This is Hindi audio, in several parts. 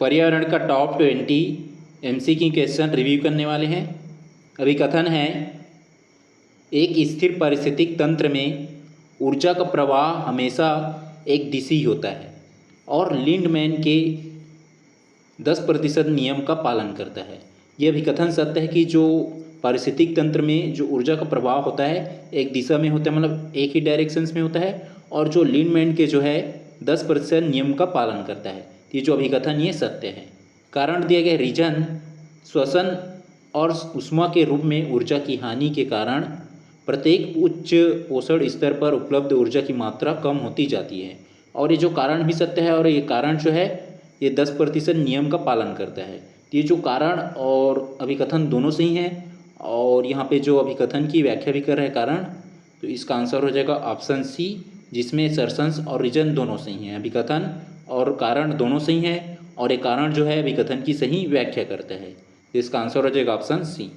पर्यावरण का टॉप 20 MCQ क्वेश्चन रिव्यू करने वाले हैं। अभिकथन है, एक स्थिर पारिस्थितिक तंत्र में ऊर्जा का प्रवाह हमेशा एक दिशी होता है और लिंडमैन के 10% नियम का पालन करता है। यह अभिकथन सत्य है कि जो पारिस्थितिक तंत्र में जो ऊर्जा का प्रवाह होता है एक दिशा में होता है, मतलब एक ही डायरेक्शंस में होता है, और जो लिंडमैन के जो है 10% नियम का पालन करता है। ये जो अभिकथन ये सत्य है। कारण दिया गया, रीजन श्वसन और ऊष्मा के रूप में ऊर्जा की हानि के कारण प्रत्येक उच्च पोषण स्तर पर उपलब्ध ऊर्जा की मात्रा कम होती जाती है। और ये जो कारण भी सत्य है और ये कारण जो है ये 10% नियम का पालन करता है। ये जो कारण और अभिकथन दोनों सही हैं, और यहाँ पे जो अभिकथन की व्याख्या भी कर रहे हैं कारण, तो इसका आंसर हो जाएगा ऑप्शन सी, जिसमें असर्शंस और रीजन दोनों सही हैं। अभिकथन और कारण दोनों सही हैं और एक कारण जो है अभिकथन की सही व्याख्या करता है। तो इसका आंसर हो जाएगा ऑप्शन सी।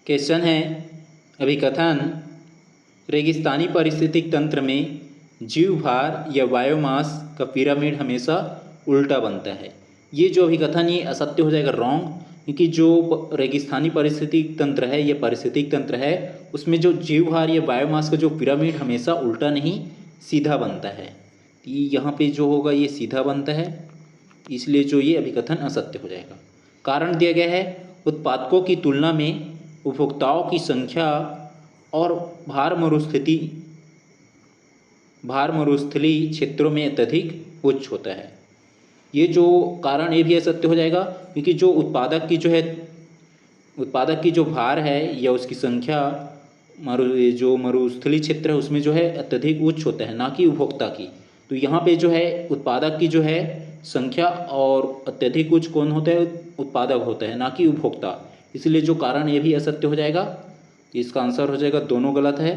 क्वेश्चन है, अभिकथन रेगिस्तानी पारिस्थितिक तंत्र में जीव भार या बायोमास का पिरामिड हमेशा उल्टा बनता है। ये जो अभिकथन ये असत्य हो जाएगा, रॉन्ग, क्योंकि जो रेगिस्तानी पारिस्थितिक तंत्र है, ये पारिस्थितिक तंत्र है, उसमें जो जीव भार या बायोमास का जो पिरामिड हमेशा उल्टा नहीं सीधा बनता है। यहाँ पे जो होगा ये सीधा बनता है, इसलिए जो ये अभिकथन असत्य हो जाएगा। कारण दिया गया है, उत्पादकों की तुलना में उपभोक्ताओं की संख्या और भार मरुस्थलीय क्षेत्रों में अत्यधिक उच्च होता है। ये जो कारण ये भी असत्य हो जाएगा, क्योंकि जो उत्पादक की जो भार है या उसकी संख्या जो मरुस्थलीय क्षेत्र है उसमें जो है अत्यधिक उच्च होता है, ना कि उपभोक्ता की। तो यहाँ पे जो है उत्पादक की जो है संख्या और अत्यधिक उच्च कौन होता है, उत्पादक होता है, ना कि उपभोक्ता। इसलिए जो कारण ये भी असत्य हो जाएगा। इसका आंसर हो जाएगा दोनों गलत है,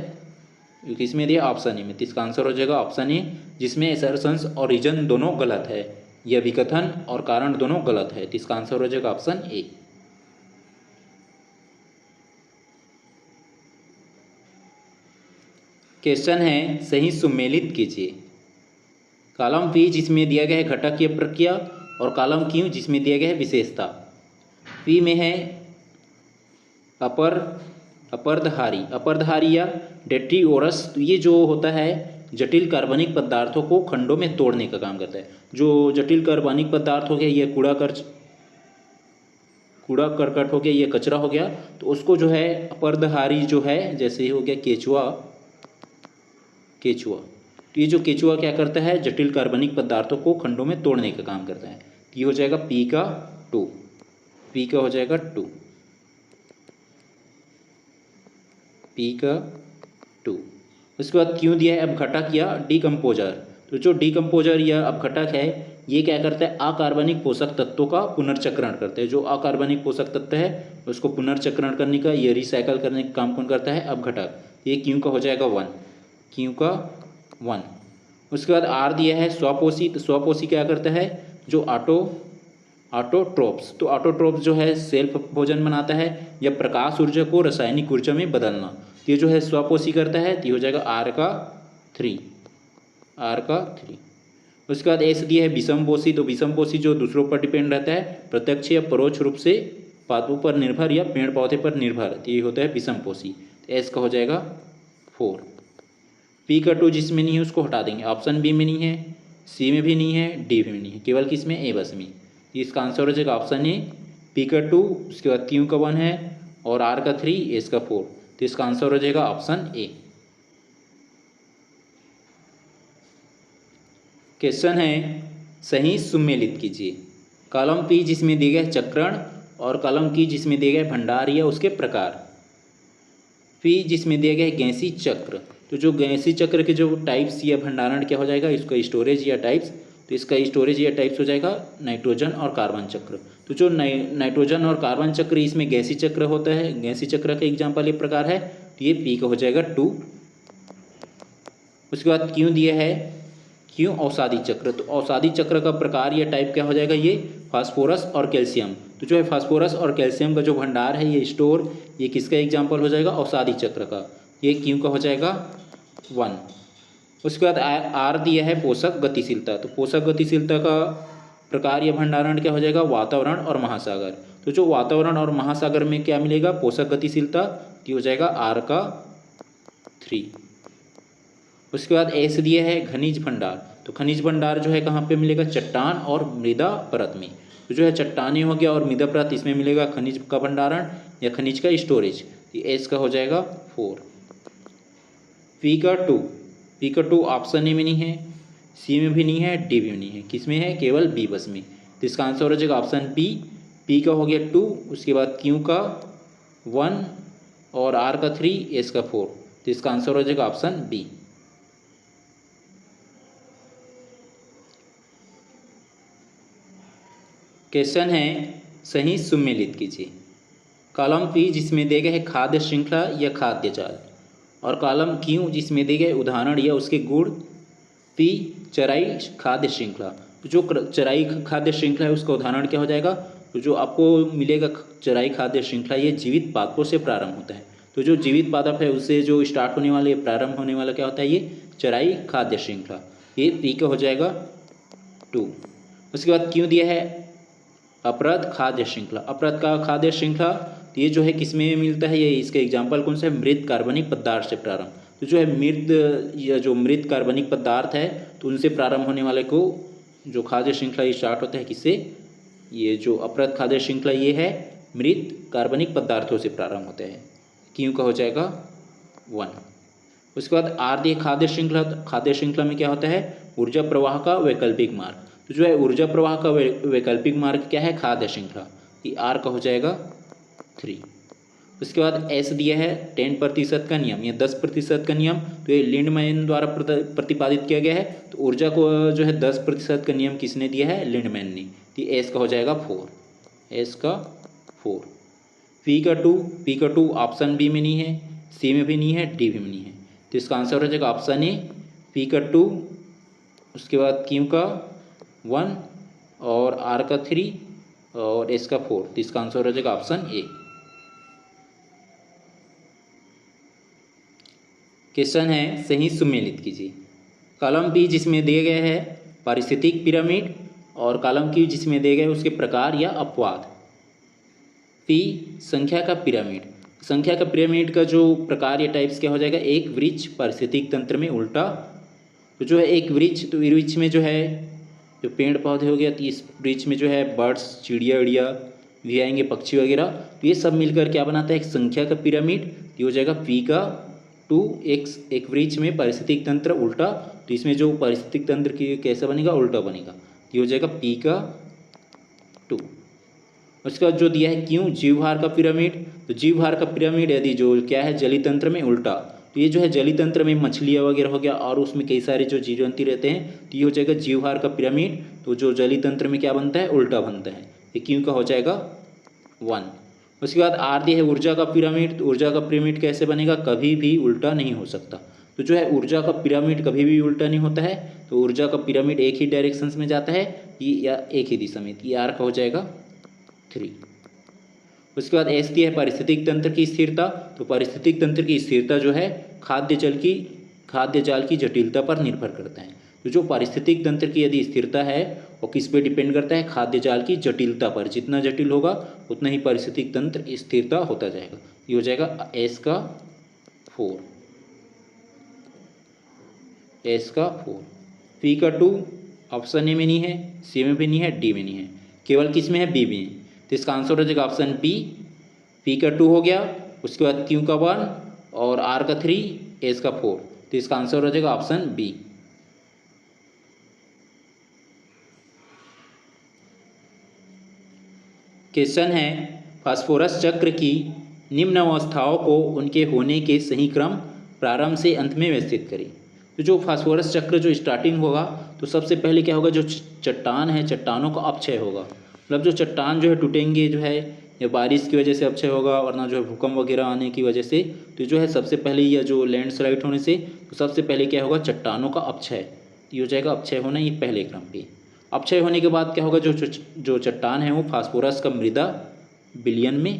क्योंकि इसमें दिया ऑप्शन ए में, तो इसका आंसर हो जाएगा ऑप्शन ए, जिसमें असर्शंस और रीजन दोनों गलत है। यह अभिकथन और कारण दोनों गलत है, तो इसका आंसर हो जाएगा ऑप्शन ए। क्वेश्चन है, सही सुमेलित कीजिए। कॉलम पी जिसमें दिया गया है घटकीय प्रक्रिया और कॉलम क्यू जिसमें दिया गया है विशेषता। पी में है अपरदहारी या डेट्रीओरस। तो ये जो होता है जटिल कार्बनिक पदार्थों को खंडों में तोड़ने का काम करता है। जो जटिल कार्बनिक पदार्थ हो गया, ये कूड़ा करकट हो गया, ये कचरा हो गया, तो उसको जो है अपरदहारी जो है, जैसे हो गया केचुआ। तो ये जो केचुआ क्या करता है, जटिल कार्बनिक पदार्थों को खंडों में तोड़ने का काम करता है। तो ये हो जाएगा पी का 2। उसके बाद क्यों दिया है, अपघटक या डिकम्पोजर। तो जो डिकम्पोजर या अपघटक है ये क्या करता है, अकार्बनिक पोषक तत्वों का पुनर्चक्रण करता है। जो अकार्बनिक पोषक तत्व है उसको पुनर्चक्रण करने का, ये रिसाइकल करने का काम कौन करता है, अपघटक। ये क्यों का हो जाएगा 1। उसके बाद आर दिया है स्वपोषी। तो स्वपोषी क्या करता है, जो ऑटोट्रोप्स। तो ऑटोट्रोप्स जो है सेल्फ भोजन बनाता है या प्रकाश ऊर्जा को रासायनिक ऊर्जा में बदलना। तो ये जो है स्वपोषी करता है, तो ये हो जाएगा आर का 3। उसके बाद एस दिया है विषमपोषी। तो विषमपोषी जो दूसरों पर डिपेंड रहता है, प्रत्यक्ष या परोक्ष रूप से पादपों पर निर्भर या पेड़ पौधे पर निर्भर, तो ये होता है विषमपोषी। तो एस का हो जाएगा 4। पी का 2 जिसमें नहीं है उसको हटा देंगे, ऑप्शन बी में नहीं है, सी में भी नहीं है, डी में भी नहीं है, केवल किस में, ए बस में। इसका आंसर हो जाएगा ऑप्शन ए, पी का 2, उसके बाद क्यू का 1 है और आर का 3, एस का 4। तो इसका आंसर हो जाएगा ऑप्शन ए। क्वेश्चन है, सही सुमेलित कीजिए। कॉलम पी जिसमें दिए गए चक्रण और कॉलम की जिसमें दिए गए भंडार या उसके प्रकार। पी जिसमें दिया गया है गैसीय चक्र। तो जो गैसीय चक्र के जो टाइप्स या भंडारण क्या हो जाएगा, इसका स्टोरेज या टाइप्स। तो इसका स्टोरेज या टाइप्स हो जाएगा नाइट्रोजन और कार्बन चक्र। तो जो नाइट्रोजन और कार्बन चक्र इसमें गैसीय चक्र होता है, गैसीय चक्र का एग्जाम्पल ये प्रकार है, तो ये पी का हो जाएगा 2। उसके बाद क्यों दिया है, क्यों औषधि चक्र। तो औषधि चक्र का प्रकार या टाइप क्या हो जाएगा, ये फास्फोरस और कैल्शियम। तो जो है फास्फोरस और कैल्शियम का जो भंडार है ये स्टोर, ये किसका एग्जाम्पल हो जाएगा, औषधि चक्र का। ये क्यू का हो जाएगा 1। उसके बाद आर दिया है पोषक गतिशीलता। तो पोषक गतिशीलता का प्रकार या भंडारण क्या हो जाएगा, वातावरण और महासागर। तो जो वातावरण और महासागर में क्या मिलेगा, पोषक गतिशीलता, ये हो जाएगा आर का 3। उसके बाद एस दिया है खनिज भंडार। तो खनिज भंडार जो है कहाँ पे मिलेगा, चट्टान और मृदा परत में। तो जो है चट्टानी हो गया और मृदा परत, इसमें मिलेगा खनिज का भंडारण या खनिज का स्टोरेज। एस का हो जाएगा 4। पी का 2 ऑप्शन ए में नहीं है, सी में भी नहीं है, डी में नहीं है, किस में है, केवल बी बस में। तो इसका आंसर हो जाएगा ऑप्शन बी। पी का हो गया 2, उसके बाद क्यू का 1 और आर का 3, एस का 4। तो इसका आंसर हो जाएगा ऑप्शन बी। क्वेश्चन है सही सुमेलित कीजिए। कॉलम पी जिसमें दिए गए है खाद्य श्रृंखला या खाद्य जाल, और कॉलम क्यू जिसमें दिए गए उदाहरण या उसके गुण। पी चराई खाद्य श्रृंखला। तो जो चराई खाद्य श्रृंखला है उसका उदाहरण क्या हो जाएगा, तो जो आपको मिलेगा चराई खाद्य श्रृंखला ये जीवित पादपों से प्रारंभ होता है। तो जो जीवित पादप है उससे जो स्टार्ट होने वाले प्रारंभ होने वाला क्या होता है, ये चराई खाद्य श्रृंखला। ये पी का हो जाएगा 2। उसके बाद क्यों दिया है अपरद खाद्य श्रृंखला। अपरद का खाद्य श्रृंखला, तो ये जो है किसमें मिलता है, ये इसका एग्जाम्पल कौन सा है, मृत कार्बनिक पदार्थ से प्रारंभ। तो जो है मृत या जो मृत कार्बनिक पदार्थ है तो उनसे प्रारंभ होने वाले को जो खाद्य श्रृंखला ये स्टार्ट होता है किससे, ये जो अपरद खाद्य श्रृंखला ये है मृत कार्बनिक पदार्थों से प्रारंभ होता है। क्यों का हो जाएगा 1। उसके बाद आर दी खाद्य श्रृंखला। खाद्य श्रृंखला में क्या होता है, ऊर्जा प्रवाह का वैकल्पिक मार्ग। तो जो है ऊर्जा प्रवाह का वैकल्पिक मार्ग क्या है, खाद्य श्रृंखला। ये आर का हो जाएगा 3। उसके बाद एस दिया है 10% का नियम या 10% का नियम। तो ये लिंडमैन द्वारा प्रतिपादित किया गया है। तो ऊर्जा को जो है 10% का नियम किसने दिया है, लिंडमैन ने। तो एस का हो जाएगा 4। एस का 4। पी का 2 ऑप्शन बी में नहीं है, सी में भी नहीं है, डी में नहीं है। तो इसका आंसर हो जाएगा ऑप्शन ए पी का 2। उसके बाद क्यू का 1 और आर का 3 और एस का 4। तो इसका आंसर हो जाएगा ऑप्शन ए। क्वेश्चन है सही सुमेलित कीजिए। कॉलम बी जिसमें दिए गए है पारिस्थितिक पिरामिड, और कॉलम क्यू जिसमें दिए गए उसके प्रकार या अपवाद। पी संख्या का पिरामिड। संख्या का पिरामिड का जो प्रकार या टाइप्स क्या हो जाएगा, एक वृक्ष पारिस्थितिक तंत्र में उल्टा। तो जो है एक वृक्ष, तो वृक्ष में जो है जो पेड़ पौधे हो गया, तो इस वृक्ष में जो है बर्ड्स चिड़िया विड़िया भी आएंगे, पक्षी वगैरह। तो ये सब मिलकर क्या बनाता है, एक संख्या का पिरामिड। ये हो जाएगा पी का 2। एक वृक्ष में पारिस्थितिक तंत्र उल्टा, तो इसमें जो पारिस्थितिक तंत्र की कैसा बनेगा, उल्टा बनेगा। ये हो जाएगा पी का 2। उसके बाद जो दिया है क्यों जीवभार का पिरामिड। तो जीवभार का पिरामिड यदि जो क्या है जली तंत्र में उल्टा, तो ये जो है जली तंत्र में मछलियाँ वगैरह हो गया और उसमें कई सारे जो जीव जंतु रहते हैं, तो ये हो जाएगा जीवभार का पिरामिड। तो जो जली तंत्र में क्या बनता है, उल्टा बनता है। ये क्यों का हो जाएगा 1। उसके बाद आर दिया है ऊर्जा का पिरामिड। तो ऊर्जा का पिरामिड कैसे बनेगा, कभी भी उल्टा नहीं हो सकता। तो जो है ऊर्जा का पिरामिड कभी भी उल्टा नहीं होता है। तो ऊर्जा का पिरामिड एक ही डायरेक्शंस में जाता है ये या एक ही दिशा में। ये आर का हो जाएगा 3। उसके बाद एस दिया है पारिस्थितिक तंत्र की स्थिरता। तो पारिस्थितिक तंत्र की स्थिरता जो है खाद्य जाल की जटिलता पर निर्भर करता है। तो जो पारिस्थितिक तंत्र की यदि स्थिरता है वो किस पे डिपेंड करता है, खाद्य जाल की जटिलता पर। जितना जटिल होगा उतना ही पारिस्थितिक तंत्र स्थिरता होता जाएगा। ये हो जाएगा एस का 4। एस का 4। पी का 2 ऑप्शन ए में नहीं है, सी में भी नहीं है, डी में नहीं है, केवल किस में है, बी में। तो इसका आंसर हो जाएगा ऑप्शन बी। पी का 2 हो गया, उसके बाद क्यू का 1 और आर का 3, एस का 4। तो इसका आंसर हो जाएगा ऑप्शन बी। क्वेश्चन है फास्फोरस चक्र की निम्न अवस्थाओं को उनके होने के सही क्रम प्रारंभ से अंत में व्यवस्थित करें। तो जो फास्फोरस चक्र जो स्टार्टिंग होगा, तो सबसे पहले क्या होगा, जो चट्टान है चट्टानों का अपक्षय होगा। मतलब जो चट्टान जो है टूटेंगे, जो है या बारिश की वजह से अपक्षय होगा, वरना जो है भूकंप वगैरह आने की वजह से। तो जो है सबसे पहले या जो लैंडस्लाइड होने से, तो सबसे पहले क्या होगा, चट्टानों का अपक्षय। ये हो जाएगा अपक्षय होना, ये पहले क्रम पे। अपक्षय होने के बाद क्या होगा, जो चट्टान है वो फास्फोरस का मृदा विलयन में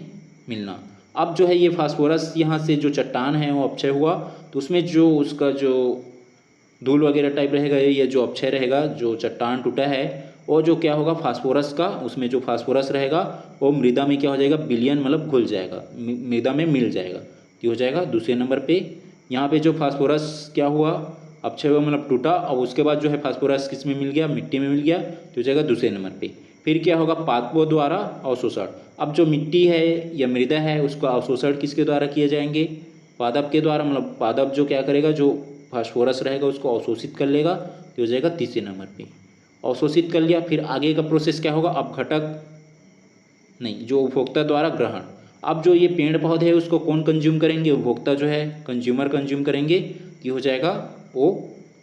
मिलना। अब जो है ये फास्फोरस यहाँ से जो चट्टान है वो अपक्षय हुआ, तो उसमें जो उसका जो धूल वगैरह टाइप रहेगा या जो अपक्षय रहेगा, जो चट्टान टूटा है, वो जो क्या होगा फास्फोरस का, उसमें जो फास्फोरस रहेगा वो मृदा में क्या हो जाएगा, विलयन मतलब घुल जाएगा, मृदा में मिल जाएगा, ये हो जाएगा दूसरे नंबर पे। यहाँ पे जो फास्फोरस क्या हुआ, अपक्षय हुआ मतलब टूटा, और उसके बाद जो है फास्फोरस किस में मिल गया, मिट्टी में मिल गया, तो हो जाएगा दूसरे नंबर पे। फिर क्या होगा, पादपों द्वारा अवशोषण। अब जो मिट्टी है या मृदा है उसका अवशोषण किसके द्वारा किए जाएंगे, पादप के द्वारा, मतलब पादप जो क्या करेगा, जो फास्फोरस रहेगा उसको अवशोषित कर लेगा, तो हो जाएगा तीसरे नंबर पे। अवशोषित कर लिया, फिर आगे का प्रोसेस क्या होगा, अपघटक नहीं, जो उपभोक्ता द्वारा ग्रहण। अब जो ये पेड़ पौधे है उसको कौन कंज्यूम करेंगे, उपभोक्ता जो है कंज्यूमर कंज्यूम करेंगे, ये हो जाएगा वो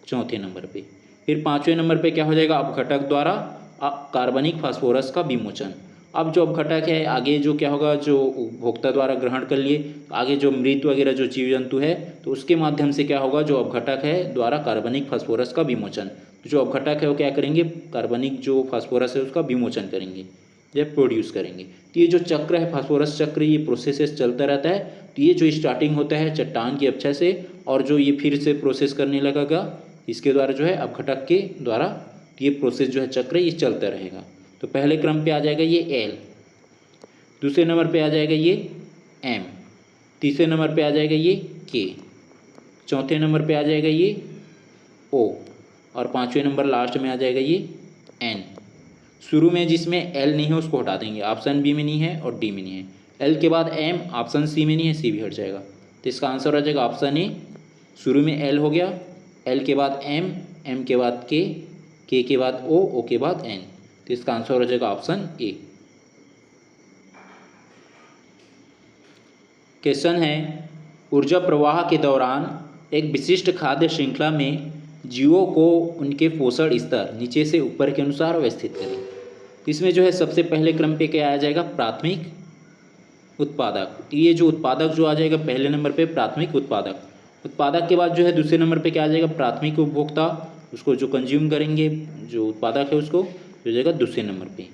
चौथे नंबर पे। फिर पाँचवें नंबर पे क्या हो जाएगा, अपघटक द्वारा कार्बनिक फास्फोरस का विमोचन। अब जो अपघटक है आगे जो क्या होगा, जो उपभोक्ता द्वारा ग्रहण कर लिए, आगे जो मृत वगैरह जो जीव जंतु है तो उसके माध्यम से क्या होगा, जो अपघटक है द्वारा कार्बनिक फास्फोरस का विमोचन। तो जो अपघटक है वो क्या करेंगे, कार्बनिक जो फास्फोरस है उसका विमोचन करेंगे, जब प्रोड्यूस करेंगे। तो ये जो चक्र है फास्फोरस चक्र, ये प्रोसेस चलता रहता है। तो ये जो स्टार्टिंग होता है चट्टान की अपक्षय से, और जो ये फिर से प्रोसेस करने लगेगा इसके द्वारा जो है अपघटक के द्वारा, ये प्रोसेस जो है चक्र ये चलता रहेगा। तो पहले क्रम पे आ जाएगा ये एल, दूसरे नंबर पे आ जाएगा ये एम, तीसरे नंबर पे आ जाएगा ये के, चौथे नंबर पे आ जाएगा ये ओ, और पाँचवें नंबर लास्ट में आ जाएगा ये एन। शुरू में जिसमें एल नहीं है उसको हटा देंगे, ऑप्शन बी में नहीं है और डी में नहीं है। एल के बाद एम, ऑप्शन सी में नहीं है, सी भी हट जाएगा। तो इसका आंसर आ जाएगा ऑप्शन ए। शुरू में एल हो गया, एल के बाद एम, एम के बाद के के बाद ओ के बाद एन। तो इसका आंसर हो जाएगा ऑप्शन ए। क्वेश्चन है, ऊर्जा प्रवाह के दौरान एक विशिष्ट खाद्य श्रृंखला में जीवों को उनके पोषण स्तर नीचे से ऊपर के अनुसार व्यवस्थित करें। इसमें जो है सबसे पहले क्रम पे क्या आ जाएगा, प्राथमिक उत्पादक। तो ये जो उत्पादक जो आ जाएगा पहले नंबर पे प्राथमिक उत्पादक। उत्पादक के बाद जो है दूसरे नंबर पे क्या आ जाएगा, प्राथमिक उपभोक्ता, उसको जो कंज्यूम करेंगे जो उत्पादक है उसको, हो जाएगा दूसरे नंबर पे।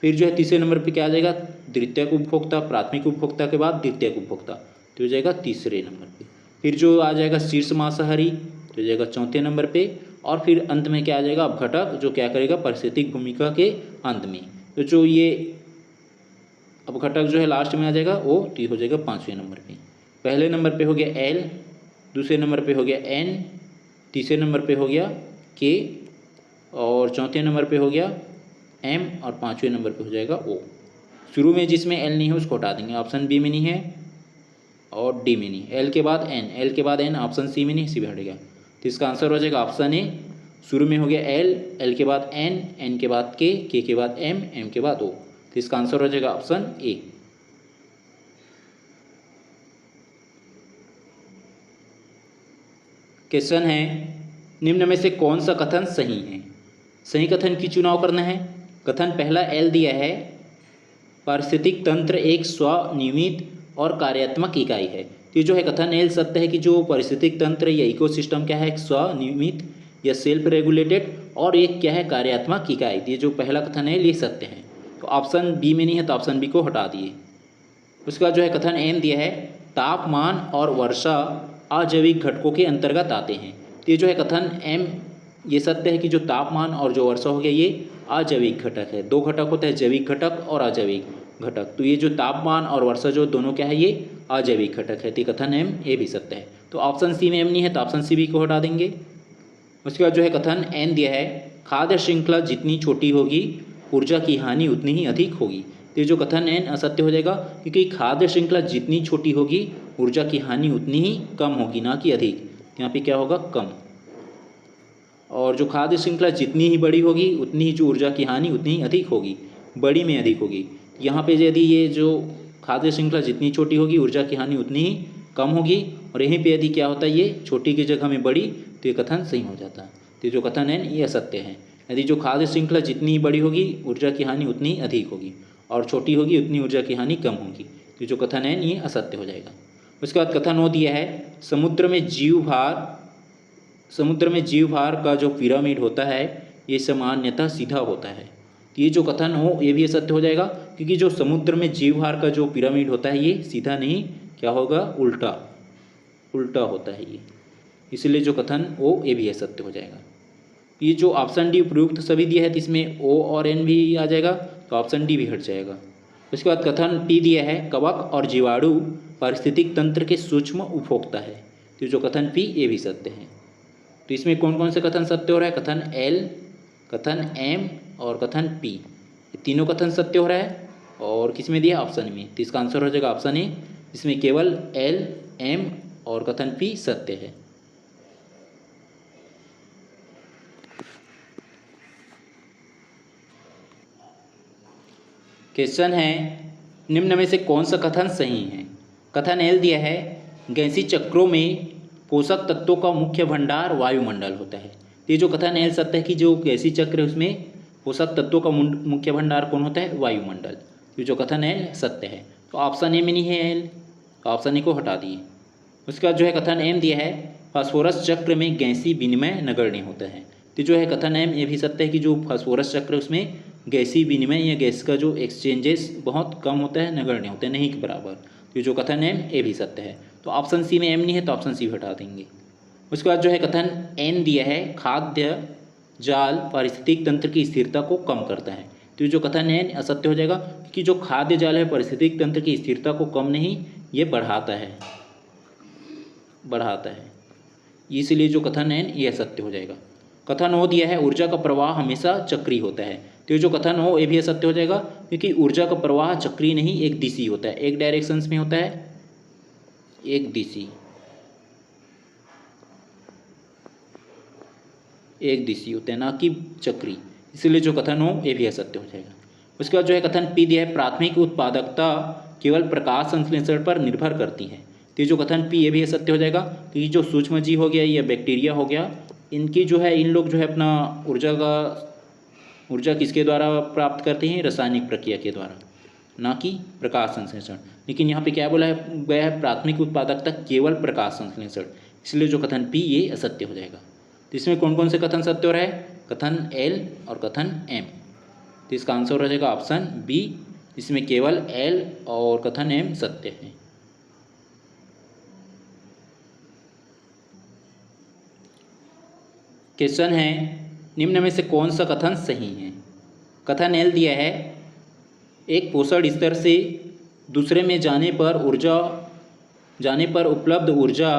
फिर जो है तीसरे नंबर पे क्या आ जाएगा, द्वितीयक उपभोक्ता, प्राथमिक उपभोक्ता के बाद द्वितीयक उपभोक्ता, तो हो जाएगा तीसरे नंबर पे। फिर जो आ जाएगा शीर्ष मांसाहारी, तो हो जाएगा चौथे नंबर पे। और फिर अंत में क्या आ जाएगा, अपघटक, जो क्या करेगा पारिस्थितिक भूमिका के अंत में। तो जो ये अपघटक जो है लास्ट में आ जाएगा वो, तो हो जाएगा पाँचवें नंबर पे। पहले नंबर पे हो गया एल, दूसरे नंबर पे हो गया एन, तीसरे नंबर पे हो गया के, और चौथे नंबर पे हो गया एम, और पाँचवें नंबर पे हो जाएगा ओ। शुरू में जिसमें एल नहीं है उसको हटा देंगे, ऑप्शन बी में नहीं है और डी में नहीं। एल के बाद एन, एल के बाद एन, ऑप्शन सी में नहीं, सी भी हट गया। तो इसका आंसर हो जाएगा ऑप्शन ए। शुरू में हो गया एल, एल के बाद एन, एन के बाद के बाद एम, एम के बाद ओ। तो इसका आंसर हो जाएगा ऑप्शन ए। क्वेश्चन है, निम्न में से कौन सा कथन सही है। सही कथन की चुनाव करना है। कथन पहला एल दिया है, पारिस्थितिक तंत्र एक स्वनियमित और कार्यात्मक इकाई है। तो ये जो है कथन एल सत्य है कि जो पारिस्थितिक तंत्र या इकोसिस्टम क्या है, एक स्वनियमित या सेल्फ रेगुलेटेड, और एक क्या है कार्यात्मक इकाई। ये जो पहला कथन है ये सत्य है। तो ऑप्शन बी में नहीं है तो ऑप्शन बी को हटा दिए। उसके बाद जो है कथन एम दिया है, तापमान और वर्षा अजैविक घटकों के अंतर्गत आते हैं। तो ये जो है कथन एम ये सत्य है कि जो तापमान और जो वर्षा हो गया ये अजैविक घटक है। दो घटक होते हैं, जैविक घटक और अजैविक घटक। तो ये जो तापमान और वर्षा जो दोनों क्या है ये अजैविक घटक है। तो कथन एम ये भी सत्य है। तो ऑप्शन सी में एम नहीं है तो ऑप्शन सी बी को हटा देंगे। उसके बाद जो है कथन एन दिया है, खाद्य श्रृंखला जितनी छोटी होगी ऊर्जा की हानि उतनी ही अधिक होगी। तो जो कथन एन असत्य हो जाएगा, क्योंकि खाद्य श्रृंखला जितनी छोटी होगी ऊर्जा की हानि उतनी ही कम होगी, ना कि अधिक। यहाँ पे क्या होगा, कम। और जो खाद्य श्रृंखला जितनी ही बड़ी होगी उतनी ही जो ऊर्जा की हानि उतनी ही अधिक होगी, बड़ी में अधिक होगी। यहाँ पे यदि ये जो खाद्य श्रृंखला जितनी छोटी होगी ऊर्जा की हानि उतनी ही कम होगी, और यहीं पे यदि क्या होता है ये छोटी की जगह में बड़ी, तो ये कथन सही हो जाता है। तो जो कथन है ये असत्य है। यदि जो खाद्य श्रृंखला जितनी ही बड़ी होगी ऊर्जा की हानि उतनी ही अधिक होगी, और छोटी होगी उतनी ऊर्जा की हानि कम होगी। तो जो कथन है ये असत्य हो जाएगा। उसके बाद कथन हो दिया है, समुद्र में जीव भार का जो पिरामिड होता है ये सामान्यतः सीधा होता है। तो ये जो कथन हो ये भी असत्य हो जाएगा, क्योंकि जो समुद्र में जीवहार का जो पिरामिड होता है ये सीधा नहीं क्या होगा, उल्टा उल्टा होता है ये, इसलिए जो कथन ओ ये भी असत्य हो जाएगा। ये जो ऑप्शन डी उपयुक्त सभी दिया है तो इसमें ओ और एन भी आ जाएगा, तो ऑप्शन डी भी हट जाएगा। उसके बाद कथन टी दिया है कवक और जीवाणु पारिस्थितिक तंत्र के सूक्ष्म उपभोक्ता है, तो जो कथन पी ये भी सत्य है। तो इसमें कौन कौन से कथन सत्य हो रहा है, कथन एल, कथन एम और कथन पी, ये तीनों कथन सत्य हो रहा है। और किस में दिया, ऑप्शन में, तो इसका आंसर हो जाएगा ऑप्शन ए, इसमें केवल एल एम और कथन पी सत्य है। क्वेश्चन है निम्न में से कौन सा कथन सही है। कथन एल दिया है गैसीय चक्रों में पोषक तत्वों का मुख्य भंडार वायुमंडल होता है। ये जो कथन एल सत्य है कि जो गैसीय चक्र है उसमें पोषक तत्वों का मुख्य भंडार कौन होता है, वायुमंडल। ये जो कथन एल सत्य है, तो ऑप्शन ए में नहीं है एल, तो ऑप्शन ए को हटा दिए। उसके बाद जो है कथन एम दिया है फास्फोरस चक्र में गैसीय विनिमय नगण्य होता है। तो जो है कथन एम ये भी सत्य है कि जो फास्फोरस चक्र है उसमें गैसीय विनिमय या गैस का जो एक्सचेंजेस बहुत कम होता है, नगण्य होते हैं, नहीं के बराबर। तो जो कथन एम ये भी सत्य है, तो ऑप्शन सी में एम नहीं है तो ऑप्शन सी हटा देंगे। उसके बाद जो है कथन एन दिया है खाद्य जाल पारिस्थितिक तंत्र की स्थिरता को कम करता है। तो ये जो कथन एन असत्य हो जाएगा, क्योंकि जो खाद्य जाल है पारिस्थितिक तंत्र की स्थिरता को कम नहीं, ये बढ़ाता है, इसलिए जो कथन एन ये असत्य हो जाएगा। कथन ओ दिया है ऊर्जा का प्रवाह हमेशा चक्रीय होता है। तो ये जो कथन हो ये भी असत्य हो जाएगा, क्योंकि ऊर्जा का प्रवाह चक्रीय नहीं एक दिशी होता है, एक डायरेक्शंस में होता है, एक दिशी होता है, ना कि चक्री, इसलिए जो कथन हो ये भी असत्य हो जाएगा। उसके बाद जो है कथन पी दिया है प्राथमिक उत्पादकता केवल प्रकाश संश्लेषण पर निर्भर करती है। तो जो कथन पी ये भी असत्य हो जाएगा, क्योंकि जो सूक्ष्म जीव हो गया या बैक्टीरिया हो गया, इनकी जो है इन लोग जो है अपना ऊर्जा किसके द्वारा प्राप्त करते हैं, रासायनिक प्रक्रिया के द्वारा, ना कि प्रकाश संश्लेषण। लेकिन यहाँ पे क्या बोला है गया है प्राथमिक उत्पादकता केवल प्रकाश संश्लेषण, इसलिए जो कथन पी ये असत्य हो जाएगा। तो इसमें कौन कौन से कथन सत्य हो रहा है, कथन एल और कथन एम, तो इसका आंसर हो जाएगा ऑप्शन बी, इसमें केवल एल और कथन एम सत्य है। क्वेश्चन है निम्न में से कौन सा कथन सही है। कथन एल दिया है एक पोषण स्तर से दूसरे में जाने पर उपलब्ध ऊर्जा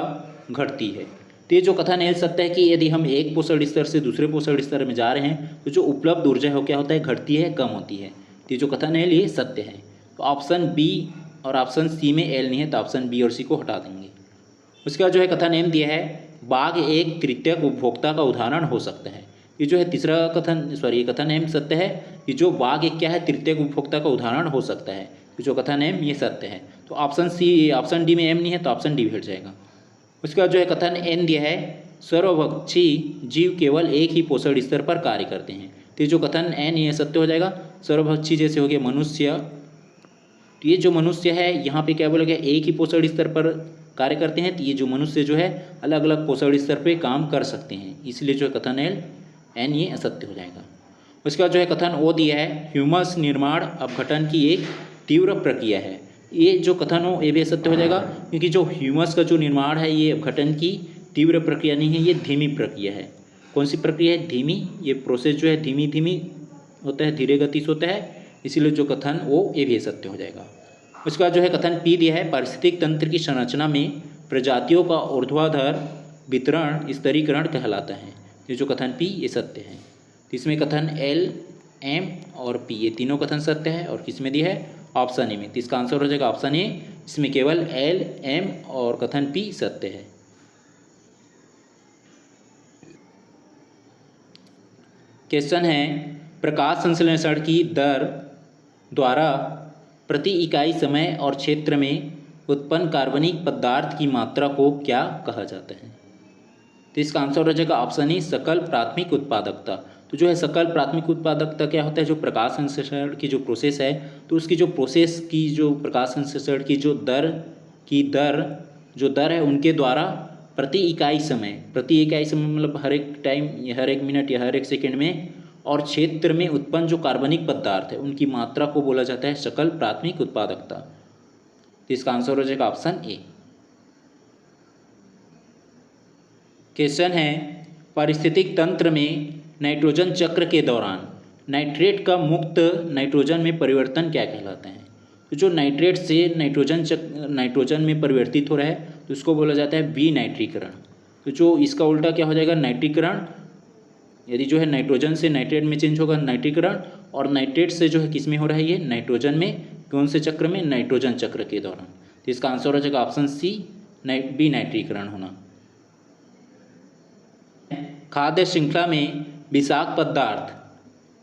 घटती है। तो ये जो कथन एल सत्य है कि यदि हम एक पोषण स्तर से दूसरे पोषण स्तर में जा रहे हैं तो जो उपलब्ध ऊर्जा है क्या होता है, घटती है, कम होती है। तो ये जो कथन एल ये सत्य है, तो ऑप्शन बी और ऑप्शन सी में एल नहीं है, तो ऑप्शन बी और सी को हटा देंगे। उसके बाद जो है कथन एम दिया है बाघ एक तृतीयक उपभोक्ता का उदाहरण हो सकता है। ये जो है तीसरा कथन एम सत्य है कि जो बाघ एक क्या है, तृतीयक उपभोक्ता का उदाहरण हो सकता है। तो जो कथन एम ये सत्य है, तो ऑप्शन डी में एम नहीं है, तो ऑप्शन डी भी हट जाएगा। उसके बाद जो है कथन एन दिया है सर्वभक्षी जीव केवल एक ही पोषण स्तर पर कार्य करते हैं। तो ये जो कथन एन ये सत्य हो जाएगा। सर्वभक्षी जैसे हो गया मनुष्य, तो ये जो मनुष्य है यहाँ पे क्या बोला गया, एक ही पोषण स्तर पर कार्य करते हैं। तो ये जो मनुष्य जो है अलग अलग पोषण स्तर पे काम कर सकते हैं, इसलिए जो कथन एन ये असत्य हो जाएगा। उसके बाद जो है कथन ओ दिया है ह्यूमस निर्माण अपघटन की एक तीव्र प्रक्रिया है। ये जो कथन हो ये भी असत्य हो जाएगा, क्योंकि जो ह्यूमस का जो निर्माण है ये अपघटन की तीव्र प्रक्रिया नहीं है, ये धीमी प्रक्रिया है। कौन सी प्रक्रिया है, धीमी। ये प्रोसेस जो है धीमी होता है, धीरे गति से होता है, इसीलिए जो कथन ओ ये भी असत्य हो जाएगा। उसके बाद जो है कथन पी दिया है पारिस्थितिक तंत्र की संरचना में प्रजातियों का ऊर्ध्वाधर वितरण स्तरीकरण कहलाता है। ये जो कथन पी ये सत्य है। तो इसमें कथन एल एम और पी ये तीनों कथन सत्य है, और किस में दिया है, ऑप्शन ए में। तो इसका आंसर हो जाएगा ऑप्शन ए, इसमें केवल एल एम और कथन पी सत्य है। क्वेश्चन है प्रकाश संश्लेषण की दर द्वारा प्रति इकाई समय और क्षेत्र में उत्पन्न कार्बनिक पदार्थ की मात्रा को क्या कहा जाता है। तो इसका आंसर हो जाएगा ऑप्शन ए सकल प्राथमिक उत्पादकता। तो जो है सकल प्राथमिक उत्पादकता क्या होता है, जो प्रकाश संश्लेषण की जो प्रोसेस है, तो उसकी जो प्रोसेस की जो प्रकाश संश्लेषण की जो दर है उनके द्वारा प्रति इकाई समय मतलब हर एक टाइम या हर एक मिनट या हर एक सेकंड में, और क्षेत्र में उत्पन्न जो कार्बनिक पदार्थ है उनकी मात्रा को बोला जाता है सकल प्राथमिक उत्पादकता। तो इसका आंसर हो जाएगा ऑप्शन ए। क्वेश्चन है, पारिस्थितिक तंत्र में नाइट्रोजन चक्र के दौरान नाइट्रेट का मुक्त नाइट्रोजन में परिवर्तन क्या कहलाता है? तो जो नाइट्रेट से नाइट्रोजन में परिवर्तित हो रहा है तो उसको बोला जाता है विनाइट्रीकरण। तो जो इसका उल्टा क्या हो जाएगा, नाइट्रीकरण। यदि जो है नाइट्रोजन से नाइट्रेट में चेंज होगा नाइट्रीकरण, और नाइट्रेट से जो है किस में हो रहा है ये नाइट्रोजन में, कौन से चक्र में, नाइट्रोजन चक्र के दौरान। तो इसका आंसर हो जाएगा ऑप्शन सी, विनाइट्रीकरण होना। खाद्य श्रृंखला में विषाक्त पदार्थ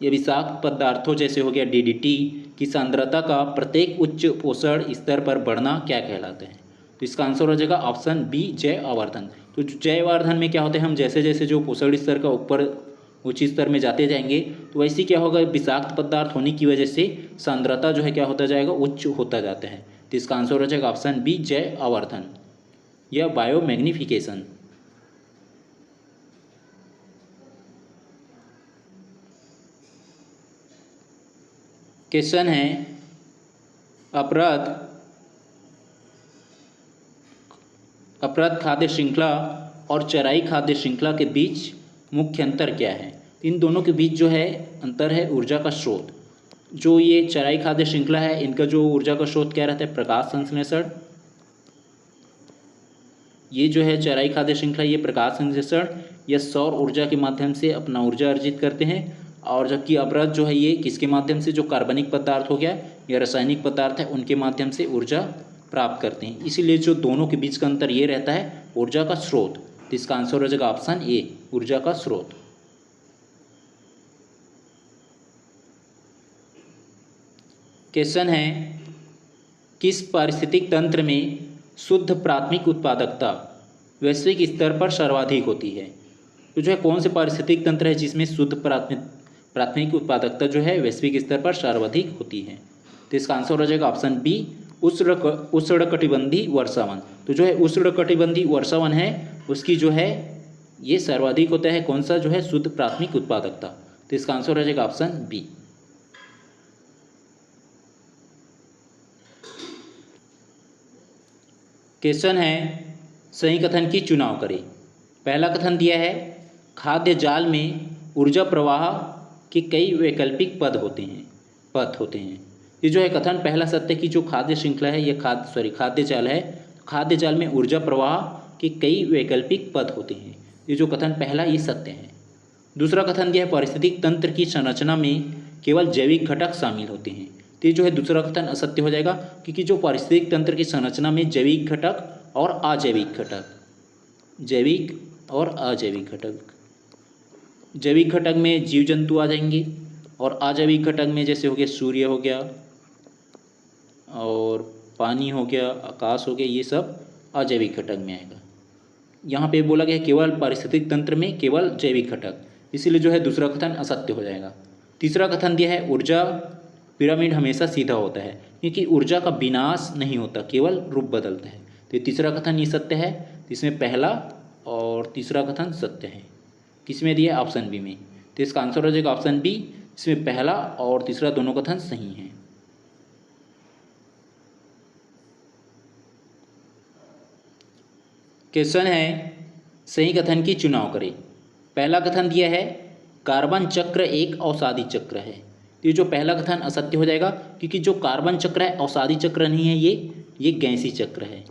या विषाक्त पदार्थों जैसे हो गया डीडीटी की सांद्रता का प्रत्येक उच्च पोषण स्तर पर बढ़ना क्या कहलाता है? तो इसका आंसर हो जाएगा ऑप्शन बी, जैव आवर्धन। तो जैव आवर्धन में क्या होता है, हम जैसे जैसे जो पोषण स्तर का ऊपर उच्च स्तर में जाते जाएंगे तो वैसे क्या होगा, विषाक्त पदार्थ होने की वजह से सांद्रता जो है क्या होता जाएगा, उच्च होता जाता है। तो इसका आंसर हो जाएगा ऑप्शन बी, जैव आवर्धन या बायोमैग्निफिकेशन। क्वेश्चन है, अपरद खाद्य श्रृंखला और चराई खाद्य श्रृंखला के बीच मुख्य अंतर क्या है? इन दोनों के बीच जो है अंतर है ऊर्जा का स्रोत। जो ये चराई खाद्य श्रृंखला है इनका जो ऊर्जा का स्रोत क्या रहता है, प्रकाश संश्लेषण। ये जो है चराई खाद्य श्रृंखला ये प्रकाश संश्लेषण या सौर ऊर्जा के माध्यम से अपना ऊर्जा अर्जित करते हैं, और जबकि अपरद जो है ये किसके माध्यम से, जो कार्बनिक पदार्थ हो गया या रासायनिक पदार्थ है उनके माध्यम से ऊर्जा प्राप्त करते हैं। इसीलिए जो दोनों के बीच का अंतर ये रहता है ऊर्जा का स्रोत। तो इसका आंसर हो जाएगा ऑप्शन ए, ऊर्जा का स्रोत। क्वेश्चन है, किस पारिस्थितिक तंत्र में शुद्ध प्राथमिक उत्पादकता वैश्विक स्तर पर सर्वाधिक होती है? तो जो है कौन से पारिस्थितिक तंत्र है जिसमें शुद्ध प्राथमिक उत्पादकता जो है वैश्विक स्तर पर सर्वाधिक होती है? तो इसका आंसर हो जाएगा ऑप्शन बी, उष्णकटिबंधीय वर्षावन। तो जो है उष्णकटिबंधीय वर्षावन है उसकी जो है ये सर्वाधिक होता है कौन सा, जो है शुद्ध प्राथमिक उत्पादकता। तो इसका आंसर हो जाएगा ऑप्शन बी। क्वेश्चन है, सही कथन की चुनाव करें। पहला कथन दिया है, खाद्य जाल में ऊर्जा प्रवाह के कई वैकल्पिक पथ होते हैं। ये जो है कथन पहला सत्य है कि जो खाद्य श्रृंखला है ये खाद्य जाल है, खाद्य जाल में ऊर्जा प्रवाह के कई वैकल्पिक पथ होते हैं। ये जो कथन पहला ये सत्य है। दूसरा कथन दिया है, पारिस्थितिक तंत्र की संरचना में केवल जैविक घटक शामिल होते हैं। तो ये जो है दूसरा कथन असत्य हो जाएगा, क्योंकि जो पारिस्थितिक तंत्र की संरचना में जैविक घटक और अजैविक घटक, जैविक और अजैविक घटक, जैविक घटक में जीव जंतु आ जाएंगे और अजैविक घटक में जैसे हो गया सूर्य हो गया और पानी हो गया, आकाश हो गया, ये सब अजैविक घटक में आएगा। यहाँ पे बोला गया केवल पारिस्थितिक तंत्र में केवल जैविक घटक, इसीलिए जो है दूसरा कथन असत्य हो जाएगा। तीसरा कथन दिया है, ऊर्जा पिरामिड हमेशा सीधा होता है, क्योंकि ऊर्जा का विनाश नहीं होता, केवल रूप बदलता है। तो तीसरा कथन ये सत्य है। इसमें पहला और तीसरा कथन सत्य है। किसमें दिया है, ऑप्शन बी में। तो इसका आंसर हो जाएगा ऑप्शन बी, इसमें पहला और तीसरा दोनों कथन सही हैं। क्वेश्चन है, सही कथन की चुनाव करें। पहला कथन दिया है, कार्बन चक्र एक अवसादी चक्र है। तो ये जो पहला कथन असत्य हो जाएगा, क्योंकि जो कार्बन चक्र है अवसादी चक्र नहीं है, ये गैसीय चक्र है।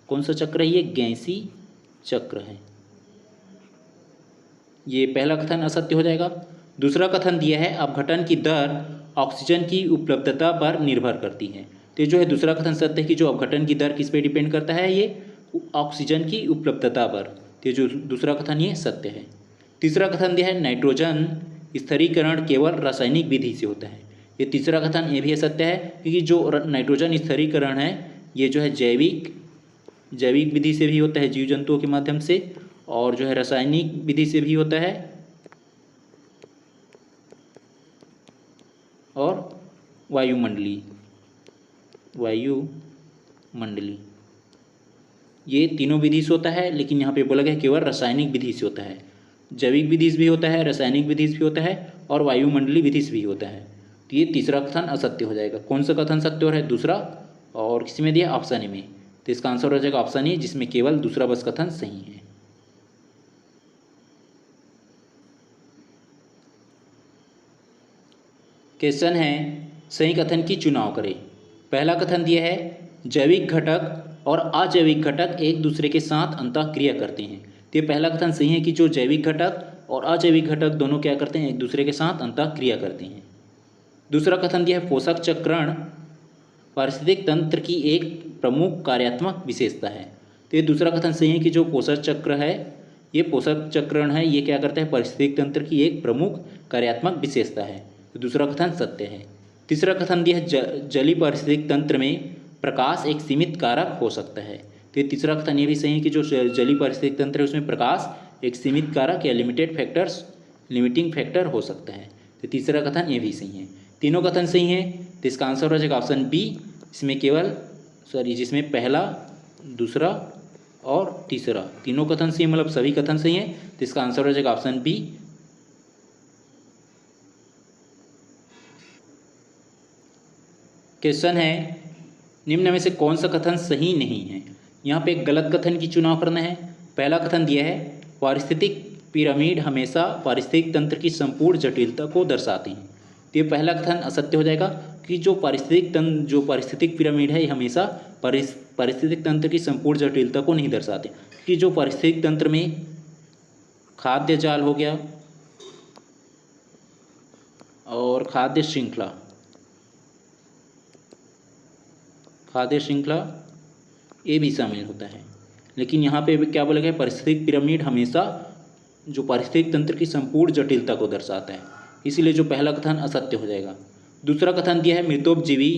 कौन सा चक्र है, ये गैसीय चक्र है। ये पहला कथन असत्य हो जाएगा। दूसरा कथन दिया है, अपघटन की दर ऑक्सीजन की उपलब्धता पर निर्भर करती है। तो जो है दूसरा कथन सत्य है कि जो अपघटन की दर किस पे डिपेंड करता है, ये ऑक्सीजन की उपलब्धता पर। तो जो दूसरा कथन ये सत्य है। तीसरा कथन दिया है, नाइट्रोजन स्थिरीकरण केवल रासायनिक विधि से होता है। ये तीसरा कथन ये भी सत्य है, क्योंकि जो नाइट्रोजन स्थिरीकरण है ये जो है जैविक विधि से भी होता है, जीव जंतुओं के माध्यम से, और जो है रासायनिक विधि से भी होता है, और वायुमंडलीय ये तीनों विधि से होता है। लेकिन यहाँ पे बोला गया केवल रासायनिक विधि से होता है। जैविक विधि से भी होता है, रासायनिक विधि से भी होता है, और वायुमंडलीय विधि से भी होता है। तो ये तीसरा कथन असत्य हो जाएगा। कौन सा कथन सत्य हो रहा है? दूसरा। और किसी में दिया? ऑप्शन ए में। तो इसका आंसर हो जाएगा ऑप्शन ए, जिसमें केवल दूसरा बस कथन सही है। क्वेश्चन है सही कथन की चुनाव करें। पहला कथन दिया है जैविक घटक और अजैविक घटक एक दूसरे के साथ अंतःक्रिया करते हैं। तो ये पहला कथन सही है कि जो जैविक घटक और अजैविक घटक दोनों क्या करते हैं? एक दूसरे के साथ अंतःक्रिया करते हैं। दूसरा कथन दिया है पोषक चक्रण पारिस्थितिक तंत्र की एक प्रमुख कार्यात्मक विशेषता है। तो ये दूसरा कथन सही है कि जो पोषक चक्र है, ये पोषक चक्रण है, ये क्या करता है? पारिस्थितिक तंत्र की एक प्रमुख कार्यात्मक विशेषता है। तो दूसरा कथन सत्य है। तीसरा कथन दिया है जलीय पारिस्थितिक तंत्र में प्रकाश एक सीमित कारक हो सकता है। तो ये तीसरा कथन ये भी सही है कि जो जलीय पारिस्थितिक तंत्र है उसमें प्रकाश एक सीमित कारक या लिमिटिंग फैक्टर हो सकता है। तो तीसरा कथन ये भी सही है। तीनों कथन सही है। तो इसका आंसर हो जाएगा ऑप्शन बी, जिसमें पहला, दूसरा और तीसरा तीनों कथन सही, मतलब सभी कथन सही हैं। तो इसका आंसर हो जाएगा ऑप्शन बी। क्वेश्चन है निम्न में से कौन सा कथन सही नहीं है। यहाँ पे एक गलत कथन की चुनाव करना है। पहला कथन दिया है पारिस्थितिक पिरामिड हमेशा पारिस्थितिक तंत्र की संपूर्ण जटिलता को दर्शाते हैं। तो ये पहला कथन असत्य हो जाएगा कि जो पारिस्थितिक पिरामिड है ये हमेशा पारिस्थितिक तंत्र की संपूर्ण जटिलता को नहीं दर्शाते। कि जो पारिस्थितिक तंत्र में खाद्य जाल हो गया और खाद्य श्रृंखला ये भी शामिल होता है। लेकिन यहाँ पे क्या बोला गया? पारिस्थितिक पिरामिड हमेशा जो पारिस्थितिक तंत्र की संपूर्ण जटिलता को दर्शाता है, इसीलिए जो पहला कथन असत्य हो जाएगा। दूसरा कथन दिया है मृतोपजीवी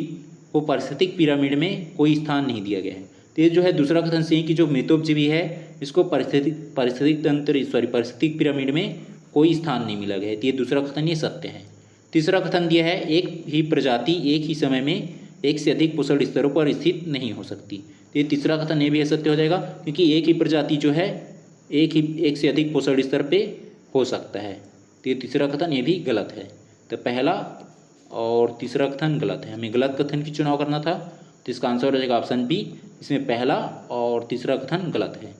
को पारिस्थितिक पिरामिड में कोई स्थान नहीं दिया गया है। तो ये जो है दूसरा कथन सही कि जो मृतोपजीवी है इसको पारिस्थितिक पिरामिड में कोई स्थान नहीं मिला गया है। तो ये दूसरा कथन ये सत्य है। तीसरा कथन दिया है एक ही प्रजाति एक ही समय में एक से अधिक पोषण स्तरों पर स्थित नहीं हो सकती। तो ये तीसरा कथन ये भी असत्य हो जाएगा, क्योंकि एक ही प्रजाति जो है एक से अधिक पोषण स्तर पे हो सकता है। तो ये तीसरा कथन ये भी गलत है। तो पहला और तीसरा कथन गलत है, हमें गलत कथन की चुनाव करना था। तो इसका आंसर हो जाएगा ऑप्शन बी, इसमें पहला और तीसरा कथन गलत है।